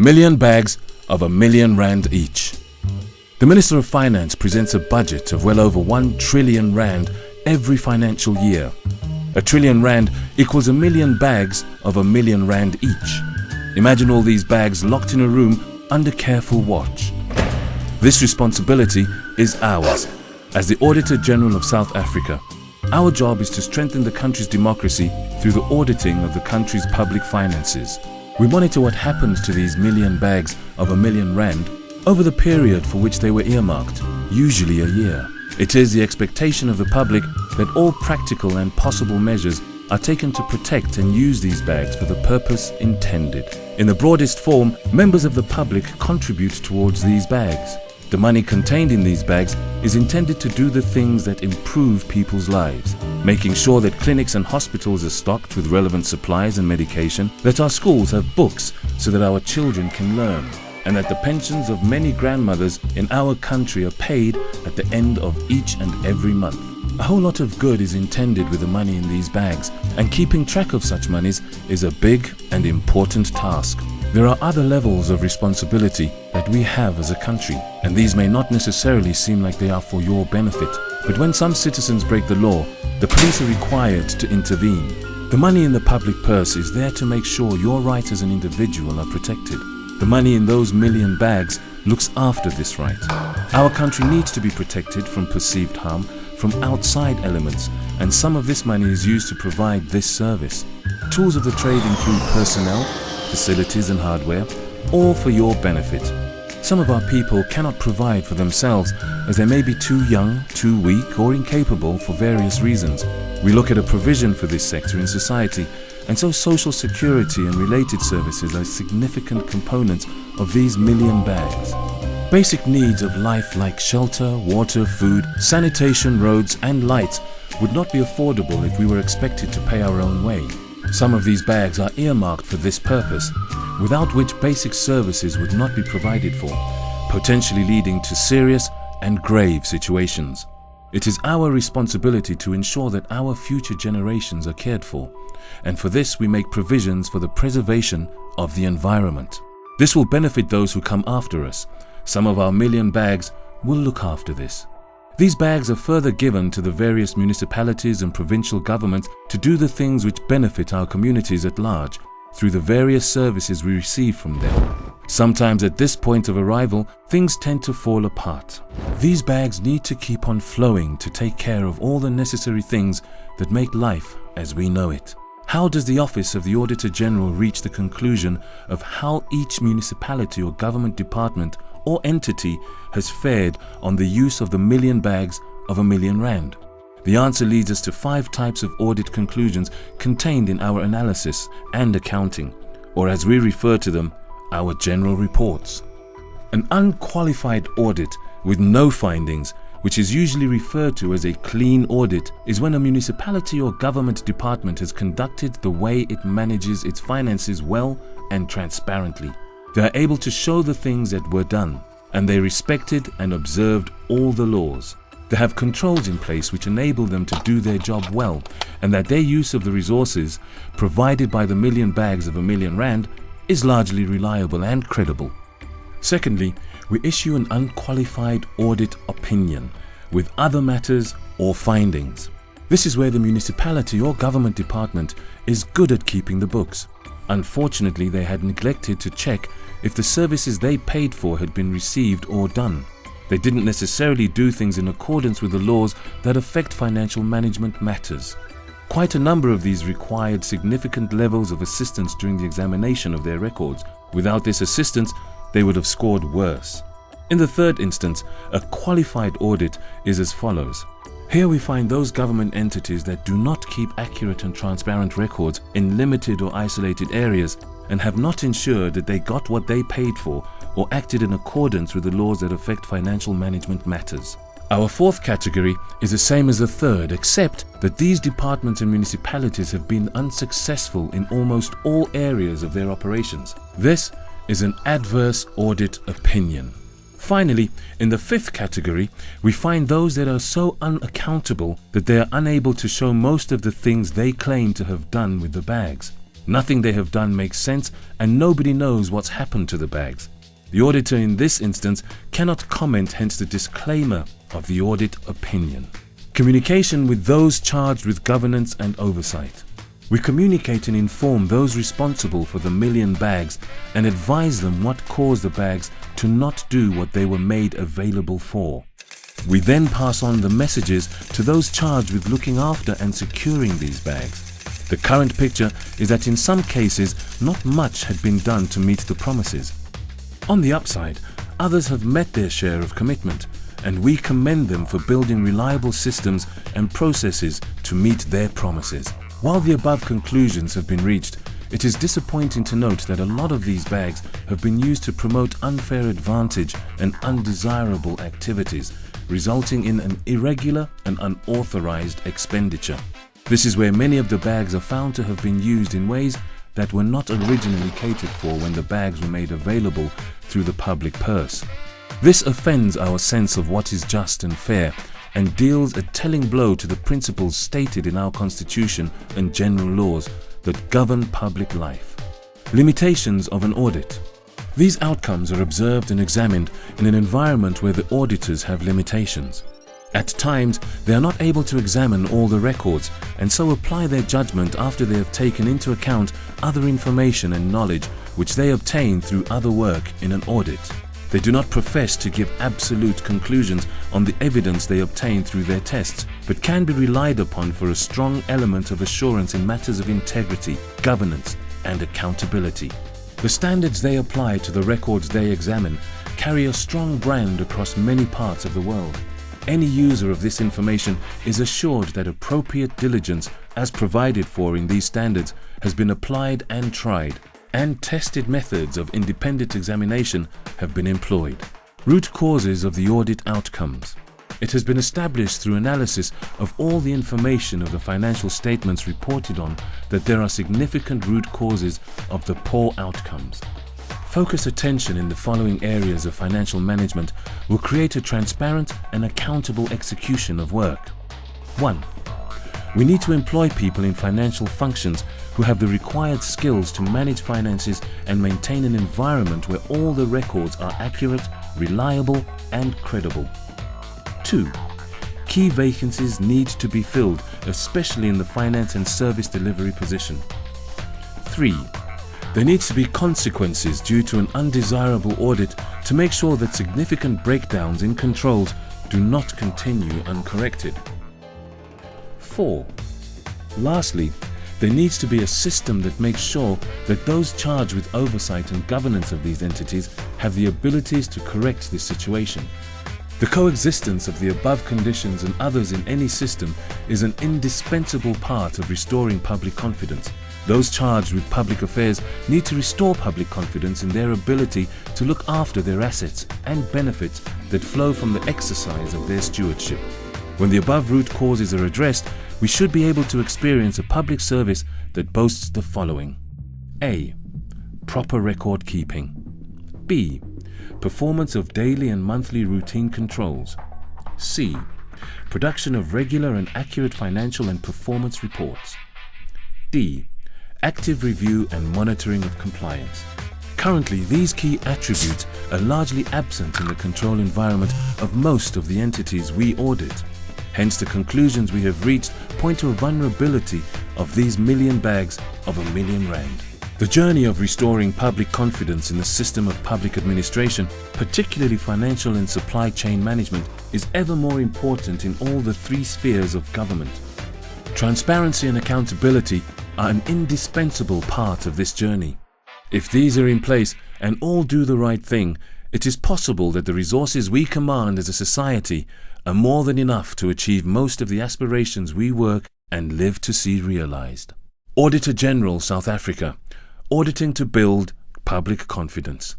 million bags of R1,000,000 each. The Minister of Finance presents a budget of well over R1 trillion every financial year. R1 trillion equals 1,000,000 bags of R1,000,000 each. Imagine all these bags locked in a room under careful watch. This responsibility is ours as the Auditor-General of South Africa. Our job is to strengthen the country's democracy through the auditing of the country's public finances. We monitor what happens to these million bags of R1,000,000 over the period for which they were earmarked, usually a year. It is the expectation of the public that all practical and possible measures are taken to protect and use these bags for the purpose intended. In the broadest form, members of the public contribute towards these bags. The money contained in these bags is intended to do the things that improve people's lives, making sure that clinics and hospitals are stocked with relevant supplies and medication, that our schools have books so that our children can learn, and that the pensions of many grandmothers in our country are paid at the end of each and every month. A whole lot of good is intended with the money in these bags, and keeping track of such monies is a big and important task. There are other levels of responsibility that we have as a country, and these may not necessarily seem like they are for your benefit. But when some citizens break the law, the police are required to intervene. The money in the public purse is there to make sure your rights as an individual are protected. The money in those million bags looks after this right. Our country needs to be protected from perceived harm from outside elements, and some of this money is used to provide this service. Tools of the trade include personnel, facilities and hardware, all for your benefit. Some of our people cannot provide for themselves as they may be too young, too weak or incapable for various reasons. We look at a provision for this sector in society, and so social security and related services are significant components of these million bags. Basic needs of life like shelter, water, food, sanitation, roads and lights would not be affordable if we were expected to pay our own way. Some of these bags are earmarked for this purpose, without which basic services would not be provided for, potentially leading to serious and grave situations. It is our responsibility to ensure that our future generations are cared for, and for this we make provisions for the preservation of the environment. This will benefit those who come after us. Some of our million bags will look after this. These bags are further given to the various municipalities and provincial governments to do the things which benefit our communities at large through the various services we receive from them. Sometimes at this point of arrival, things tend to fall apart. These bags need to keep on flowing to take care of all the necessary things that make life as we know it. How does the Office of the Auditor-General reach the conclusion of how each municipality or government department or entity has fared on the use of the million bags of R1,000,000? The answer leads us to 5 types of audit conclusions contained in our analysis and accounting, or as we refer to them, our general reports. An unqualified audit with no findings, which is usually referred to as a clean audit, is when a municipality or government department has conducted the way it manages its finances well and transparently. They are able to show the things that were done, and they respected and observed all the laws. They have controls in place which enable them to do their job well, and that their use of the resources provided by the million bags of R1,000,000 is largely reliable and credible. Secondly, we issue an unqualified audit opinion with other matters or findings. This is where the municipality or government department is good at keeping the books. Unfortunately, they had neglected to check if the services they paid for had been received or done. They didn't necessarily do things in accordance with the laws that affect financial management matters. Quite a number of these required significant levels of assistance during the examination of their records. Without this assistance, they would have scored worse. In the third instance, a qualified audit is as follows. Here we find those government entities that do not keep accurate and transparent records in limited or isolated areas and have not ensured that they got what they paid for or acted in accordance with the laws that affect financial management matters. Our fourth category is the same as the third, except that these departments and municipalities have been unsuccessful in almost all areas of their operations. This is an adverse audit opinion. Finally, in the fifth category, we find those that are so unaccountable that they are unable to show most of the things they claim to have done with the bags. Nothing they have done makes sense, and nobody knows what's happened to the bags. The auditor in this instance cannot comment, hence the disclaimer of the audit opinion. Communication with those charged with governance and oversight. We communicate and inform those responsible for the 1,000,000 bags and advise them what caused the bags to not do what they were made available for. We then pass on the messages to those charged with looking after and securing these bags. The current picture is that in some cases not much had been done to meet the promises. On the upside, others have met their share of commitment, and we commend them for building reliable systems and processes to meet their promises. While the above conclusions have been reached, it is disappointing to note that a lot of these bags have been used to promote unfair advantage and undesirable activities, resulting in an irregular and unauthorized expenditure. This is where many of the bags are found to have been used in ways that were not originally catered for when the bags were made available through the public purse. This offends our sense of what is just and fair, and deals a telling blow to the principles stated in our Constitution and general laws that govern public life. Limitations of an audit. These outcomes are observed and examined in an environment where the auditors have limitations. At times, they are not able to examine all the records and so apply their judgment after they have taken into account other information and knowledge which they obtain through other work in an audit. They do not profess to give absolute conclusions on the evidence they obtain through their tests, but can be relied upon for a strong element of assurance in matters of integrity, governance, and accountability. The standards they apply to the records they examine carry a strong brand across many parts of the world. Any user of this information is assured that appropriate diligence, as provided for in these standards, has been applied and tried, and tested methods of independent examination have been employed. Root causes of the audit outcomes. It has been established through analysis of all the information of the financial statements reported on that there are significant root causes of the poor outcomes. Focus attention in the following areas of financial management will create a transparent and accountable execution of work. 1. We need to employ people in financial functions who have the required skills to manage finances and maintain an environment where all the records are accurate, reliable, and credible. 2. Key vacancies need to be filled, especially in the finance and service delivery position. 3. There needs to be consequences due to an undesirable audit to make sure that significant breakdowns in controls do not continue uncorrected. 4. Lastly, there needs to be a system that makes sure that those charged with oversight and governance of these entities have the abilities to correct this situation. The coexistence of the above conditions and others in any system is an indispensable part of restoring public confidence. Those charged with public affairs need to restore public confidence in their ability to look after their assets and benefits that flow from the exercise of their stewardship. When the above root causes are addressed, we should be able to experience a public service that boasts the following. A. Proper record keeping. B. Performance of daily and monthly routine controls. C. Production of regular and accurate financial and performance reports. D. Active review and monitoring of compliance. Currently, these key attributes are largely absent in the control environment of most of the entities we audit. Hence, the conclusions we have reached point to a vulnerability of these 1,000,000 bags of R1,000,000. The journey of restoring public confidence in the system of public administration, particularly financial and supply chain management, is ever more important in all the 3 spheres of government. Transparency and accountability are an indispensable part of this journey. If these are in place and all do the right thing, it is possible that the resources we command as a society are more than enough to achieve most of the aspirations we work and live to see realized. Auditor-General, South Africa, auditing to build public confidence.